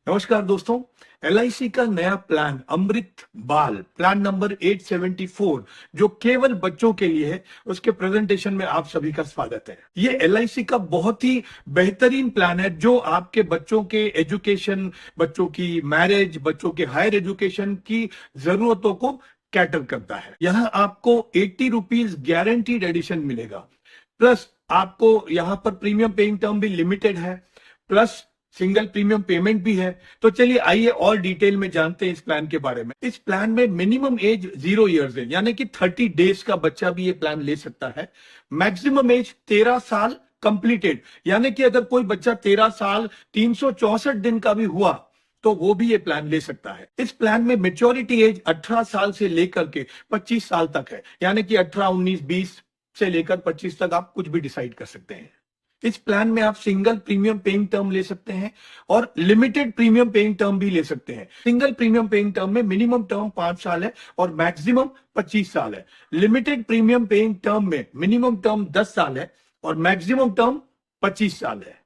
नमस्कार दोस्तों। एलआईसी का नया प्लान अमृत बाल प्लान नंबर 874 जो केवल बच्चों के लिए है, उसके प्रेजेंटेशन में आप सभी का स्वागत है। ये एलआईसी का बहुत ही बेहतरीन प्लान है जो आपके बच्चों के एजुकेशन, बच्चों की मैरिज, बच्चों के हायर एजुकेशन की जरूरतों को कैटर करता है। यहाँ आपको 80 रुपीज गारंटीड एडिशन मिलेगा, प्लस आपको यहाँ पर प्रीमियम पेइंग टर्म भी लिमिटेड है, प्लस सिंगल प्रीमियम पेमेंट भी है। तो चलिए आइए और डिटेल में जानते हैं इस प्लान के बारे में। इस प्लान में मिनिमम एज 0 ईयर्स है, यानी कि 30 डेज का बच्चा भी ये प्लान ले सकता है। मैक्सिमम एज 13 साल कंप्लीटेड, यानी कि अगर कोई बच्चा 13 साल 364 दिन का भी हुआ तो वो भी ये प्लान ले सकता है। इस प्लान में मेच्योरिटी एज 18 साल से लेकर के 25 साल तक है, यानी कि 18, 19, 20 से लेकर 25 तक आप कुछ भी डिसाइड कर सकते हैं। इस प्लान में आप सिंगल प्रीमियम पेइंग टर्म ले सकते हैं और लिमिटेड प्रीमियम पेइंग टर्म भी ले सकते हैं। सिंगल प्रीमियम पेइंग टर्म में मिनिमम टर्म 5 साल है और मैक्सिमम 25 साल है। लिमिटेड प्रीमियम पेइंग टर्म में मिनिमम टर्म 10 साल है और मैक्सिमम टर्म 25 साल है।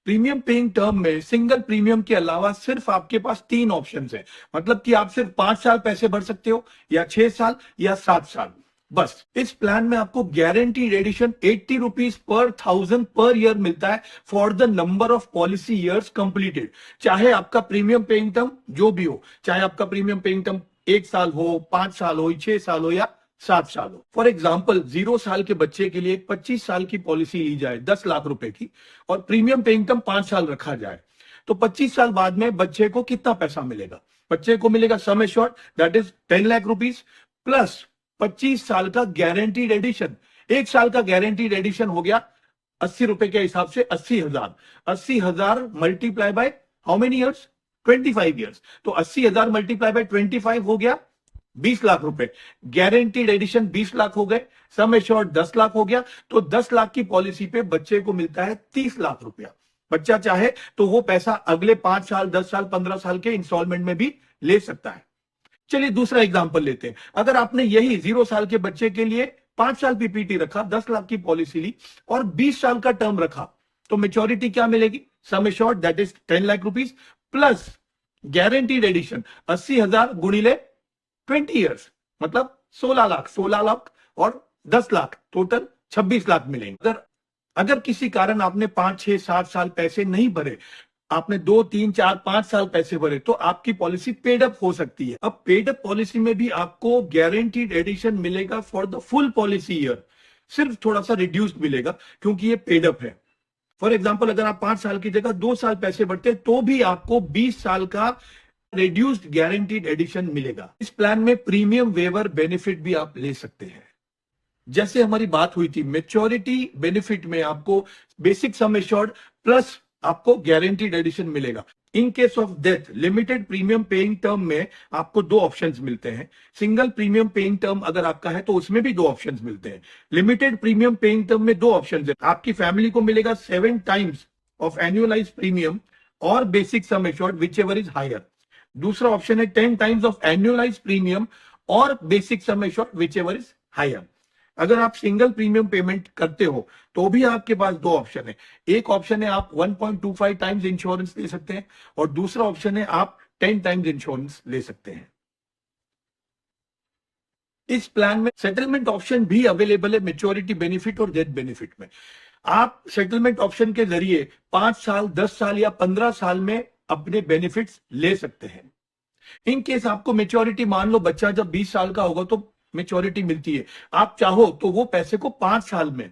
प्रीमियम पेइंग टर्म में सिंगल प्रीमियम के अलावा सिर्फ आपके पास 3 ऑप्शन है, मतलब कि आप सिर्फ 5 साल पैसे भर सकते हो, या 6 साल या 7 साल, बस। इस प्लान में आपको guaranteed addition 80 rupees per 1000 per year मिलता है for the number of policy years completed. चाहे आपका प्रीमियम पेइंग टर्म जो भी हो, चाहे आपका प्रीमियम पेइंग टर्म 1 साल हो, 5 साल हो, 6 साल हो या 7 साल हो। फॉर एग्जाम्पल 0 साल के बच्चे के लिए 25 साल की पॉलिसी ली जाए 10 लाख रुपए की, और प्रीमियम पेइंग टर्म 5 साल रखा जाए, तो 25 साल बाद में बच्चे को कितना पैसा मिलेगा? बच्चे को मिलेगा सम assured, that is 10 lakh rupees plus 25 साल का गारंटीड एडिशन। 1 साल का गारंटीड एडिशन हो गया 80 रुपए के हिसाब से 80,000। 80,000 multiply by how many years? 25 years. तो 80,000 मल्टीप्लाई बाय 25 हो गया 20 लाख रुपए। गारंटीड एडिशन 20 लाख हो गए, सम एश्योर्ड 10 लाख हो गया। तो 10 लाख की पॉलिसी पे बच्चे को मिलता है 30 लाख रुपया। बच्चा चाहे तो वो पैसा अगले 5 साल, 10 साल, 15 साल के इंस्टॉलमेंट में भी ले सकता है। चलिए दूसरा एग्जांपल लेते हैं। अगर आपने यही 0 साल के बच्चे के लिए 5 साल पीपीटी रखा, 10 लाख की पॉलिसी ली और 20 साल का टर्म रखा, तो मेच्योरिटी क्या मिलेगी? Sum assured that is 10 lakh rupees plus guaranteed addition 80,000 गुणिले 20 ईयर्स, मतलब 16 लाख। 16 लाख और 10 लाख, टोटल 26 लाख मिलेंगे। अगर किसी कारण आपने 5, 6, 7 साल पैसे नहीं भरे, आपने 2, 3, 4, 5 साल पैसे भरे, तो आपकी पॉलिसी पेड अप हो सकती है। अब पेड अप पॉलिसी में भी आपको गारंटीड एडिशन मिलेगा for the full policy year, सिर्फ थोड़ा सा रिड्यूस्ड मिलेगा क्योंकि ये पेड अप है। फॉर एग्जांपल अगर आप 5 साल की जगह 2 साल पैसे भरते तो भी आपको 20 साल का रिड्यूस्ड गारंटीड एडिशन मिलेगा। इस प्लान में प्रीमियम वेवर बेनिफिट भी आप ले सकते हैं। जैसे हमारी बात हुई थी, मेच्योरिटी बेनिफिट में आपको बेसिक सम एश्योर्ड प्लस आपको गारंटीड एडिशन मिलेगा। In case of death limited premium paying term में आपको 2 ऑप्शंस मिलते हैं। सिंगल प्रीमियम पेइंग टर्म अगर आपका है तो उसमें भी 2 ऑप्शंस मिलते हैं। लिमिटेड प्रीमियम पेइंग टर्म में 2 ऑप्शंस है। आपकी फैमिली को मिलेगा 7 टाइम्स ऑफ एनुअलाइज प्रीमियम और basic sum assured whichever is higher. दूसरा ऑप्शन है 10 टाइम्स ऑफ एनुअलाइज प्रीमियम और basic sum assured whichever is higher. अगर आप सिंगल प्रीमियम पेमेंट करते हो तो भी आपके पास 2 ऑप्शन है। एक ऑप्शन है आप 1.25 टाइम्स इंश्योरेंस ले सकते हैं और दूसरा ऑप्शन है आप 10 टाइम्स इंश्योरेंस ले सकते हैं। इस प्लान में सेटलमेंट ऑप्शन भी अवेलेबल है मेच्योरिटी बेनिफिट और डेथ बेनिफिट में। आप सेटलमेंट ऑप्शन के जरिए 5 साल, 10 साल या 15 साल में अपने बेनिफिट्स ले सकते हैं। इन केस आपको मेच्योरिटी, मान लो बच्चा जब 20 साल का होगा तो मेच्योरिटी मिलती है, आप चाहो तो वो पैसे को 5 साल में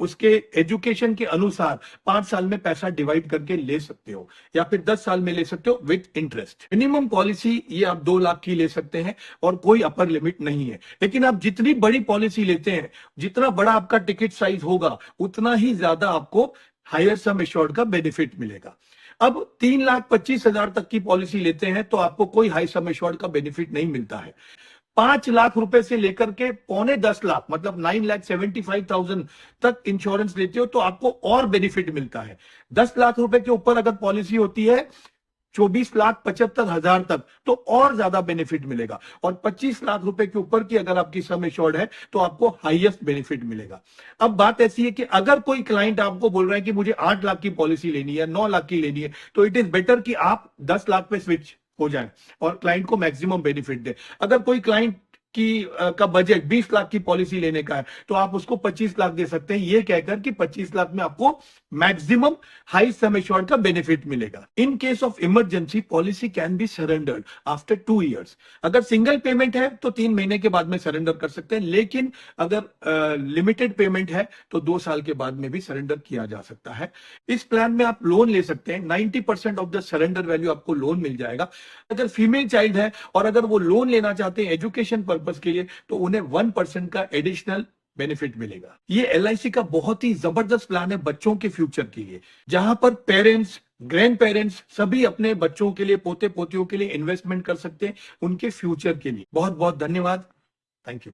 उसके एजुकेशन के अनुसार 5 साल में पैसा डिवाइड करके ले सकते हो, या फिर 10 साल में ले सकते हो विद इंटरेस्ट। मिनिमम पॉलिसी ये आप 2 लाख की ले सकते हैं और कोई अपर लिमिट नहीं है। लेकिन आप जितनी बड़ी पॉलिसी लेते हैं, जितना बड़ा आपका टिकट साइज होगा, उतना ही ज्यादा आपको हायर सम एश्योर्ड का बेनिफिट मिलेगा। अब 3,25,000 तक की पॉलिसी लेते हैं तो आपको कोई हाई सम एश्योर्ड का बेनिफिट नहीं मिलता है। 5 लाख रुपए से लेकर के 9.25 लाख, मतलब 9,75,000 तक इंश्योरेंस लेते हो तो आपको और बेनिफिट मिलता है। 10 लाख रुपए के ऊपर अगर पॉलिसी होती है 24,75,000 तक तो और ज्यादा बेनिफिट मिलेगा, और 25 लाख रुपए के ऊपर की अगर आपकी सम एश्योर्ड है तो आपको हाईएस्ट बेनिफिट मिलेगा। अब बात ऐसी है कि अगर कोई क्लाइंट आपको बोल रहा है कि मुझे 8 लाख की पॉलिसी लेनी है, 9 लाख की लेनी है, तो इट इज बेटर कि आप 10 लाख पे स्विच हो जाए और क्लाइंट को मैक्सिमम बेनिफिट दे। अगर कोई क्लाइंट का बजट 20 लाख की पॉलिसी लेने का है तो आप उसको 25 लाख दे सकते हैं, ये कहकर कि 25 लाख में आपको मैक्सिमम हाई सम एश्योर्ड का बेनिफिट मिलेगा। In case of emergency policy can be surrendered after 2 years. अगर सिंगल पेमेंट है तो 3 महीने के बाद में सरेंडर कर सकते हैं, लेकिन अगर लिमिटेड पेमेंट है तो 2 साल के बाद में भी सरेंडर किया जा सकता है। इस प्लान में आप लोन ले सकते हैं, 90% ऑफ द सरेंडर वैल्यू आपको लोन मिल जाएगा। अगर फीमेल चाइल्ड है और अगर वो लोन लेना चाहते हैं एजुकेशन पर्पस के लिए तो उन्हें 1% का एडिशनल बेनिफिट मिलेगा। ये एलआईसी का बहुत ही जबरदस्त प्लान है बच्चों के फ्यूचर के लिए, जहां पर पेरेंट्स, ग्रैंड पेरेंट्स सभी अपने बच्चों के लिए, पोते पोतियों के लिए इन्वेस्टमेंट कर सकते हैं उनके फ्यूचर के लिए। बहुत बहुत धन्यवाद। Thank you.